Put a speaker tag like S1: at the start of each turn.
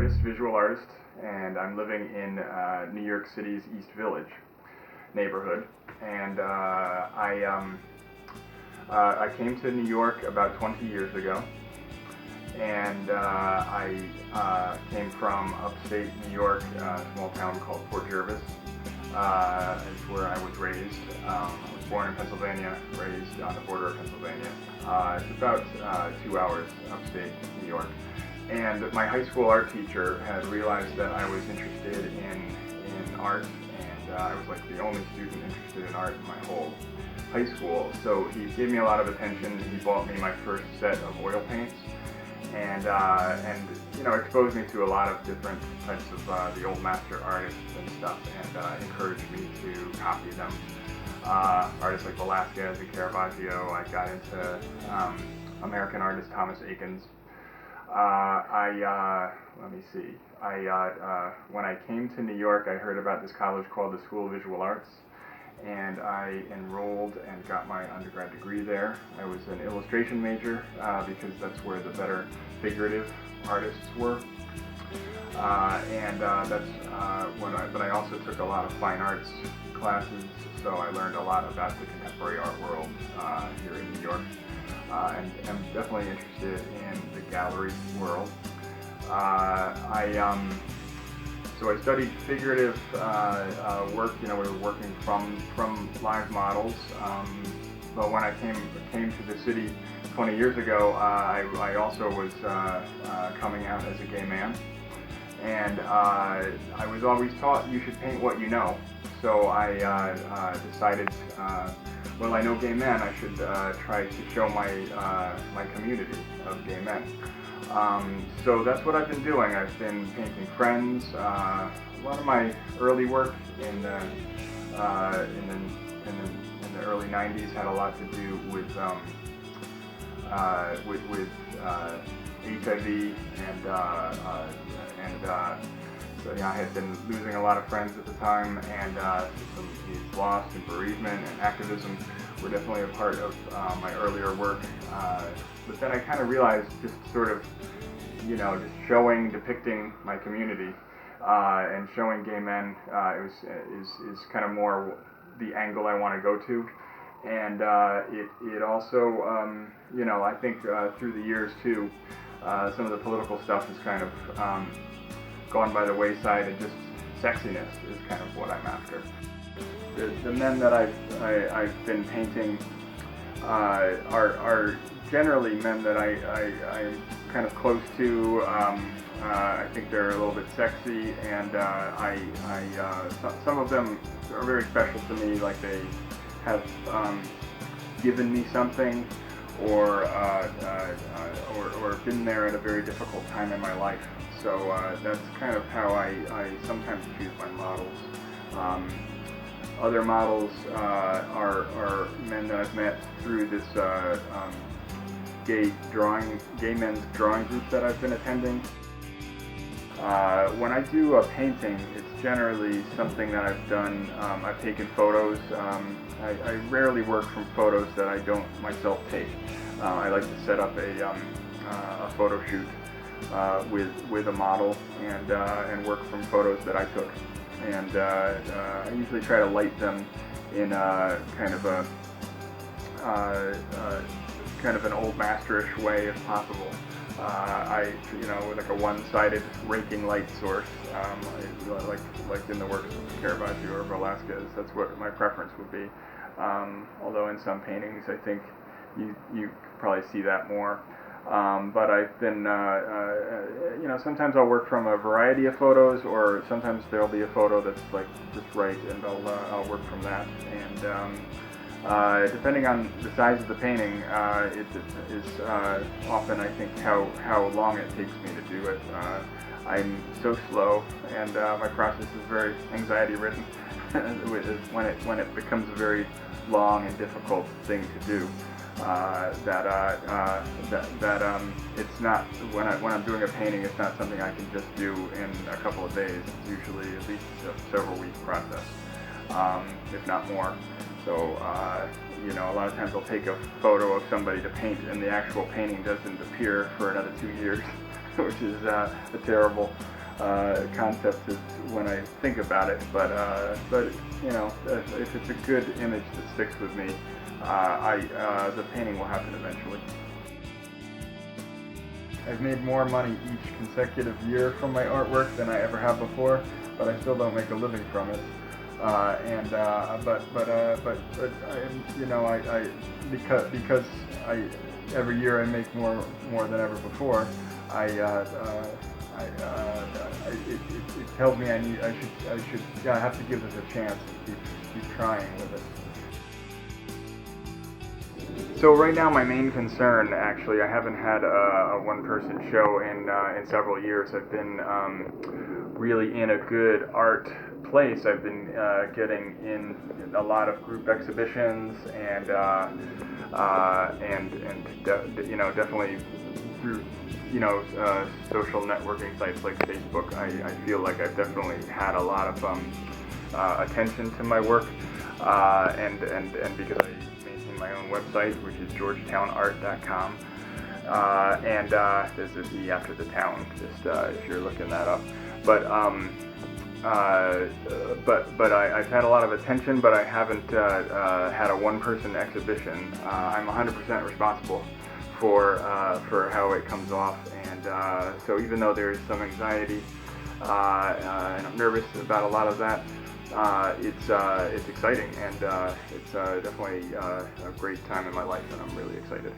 S1: artist, visual artist, and I'm living in New York City's East Village neighborhood. And I came to New York about 20 years ago, and I came from upstate New York, a small town called Port Jervis. Is where I was raised. I was born in Pennsylvania, raised on the border of Pennsylvania. It's about 2 hours upstate New York. And my high school art teacher had realized that I was interested in art, and I was like the only student interested in art in my whole high school. So he gave me a lot of attention. He bought me my first set of oil paints, and exposed me to a lot of different types of the old master artists and stuff, and encouraged me to copy them. Artists like Velázquez and Caravaggio. I got into American artist Thomas Eakins. When I came to New York, I heard about this college called the School of Visual Arts, and I enrolled and got my undergrad degree there. I was an illustration major because that's where the better figurative artists were. But I also took a lot of fine arts classes, so I learned a lot about the contemporary art world here in New York, and I'm definitely interested in the gallery world. So I studied figurative work. We were working from live models. But when I came to the city 20 years ago, I also was coming out as a gay man, and I was always taught you should paint what you know. So I decided, I know gay men, I should try to show my community of gay men. So that's what I've been doing. I've been painting friends. A lot of my early work in the early '90s had a lot to do with HIV, so I had been losing a lot of friends at the time, and some loss and bereavement and activism were definitely a part of my earlier work. But then I kind of realized just sort of, just depicting my community and showing gay men is kind of more the angle I want to go to. And it also, I think through the years too, some of the political stuff has kind of gone by the wayside, and just sexiness is kind of what I'm after. The men that I've been painting are generally men that I'm kind of close to. I think they're a little bit sexy, and some of them are very special to me, like they have given me something, or been there at a very difficult time in my life. So that's kind of how I sometimes choose my models. Other models are men that I've met through this gay men's drawing group that I've been attending. When I do a painting, it's generally something that I've done. I've taken photos. I rarely work from photos that I don't myself take. I like to set up a photo shoot with a model and work from photos that I took. And I usually try to light them in kind of an old masterish way if possible. Like a one-sided raking light source, like in the works of Caravaggio or Velázquez. That's what my preference would be. Although in some paintings, I think you probably see that more. But I've been, sometimes I'll work from a variety of photos, or sometimes there'll be a photo that's like just right, and I'll work from that. And depending on the size of the painting, it is often, I think, how long it takes me to do it. I'm so slow, and my process is very anxiety-ridden when it becomes a very long and difficult thing to do. It's not, when I'm doing a painting, it's not something I can just do in a couple of days. It's usually at least a several week process, if not more. So, a lot of times I'll take a photo of somebody to paint, and the actual painting doesn't appear for another 2 years. which is a terrible concept when I think about it. But you know, if it's a good image that sticks with me, the painting will happen eventually. I've made more money each consecutive year from my artwork than I ever have before, but I still don't make a living from it. You know, because every year I make more than ever before. It tells me I have to give this a chance and keep trying with it. So right now my main concern, actually, I haven't had a one-person show in several years. I've been really in a good art place. I've been getting in a lot of group exhibitions and you know, definitely through social networking sites like Facebook. I feel like I've definitely had a lot of attention to my work, and because I maintain my own website, which is georgetowneart.com, and there's this E after the town, just if you're looking that up. But I've had a lot of attention, but I haven't had a one-person exhibition. I'm 100% responsible for how it comes off, and so even though there is some anxiety and I'm nervous about a lot of that, it's exciting, and it's definitely a great time in my life, and I'm really excited.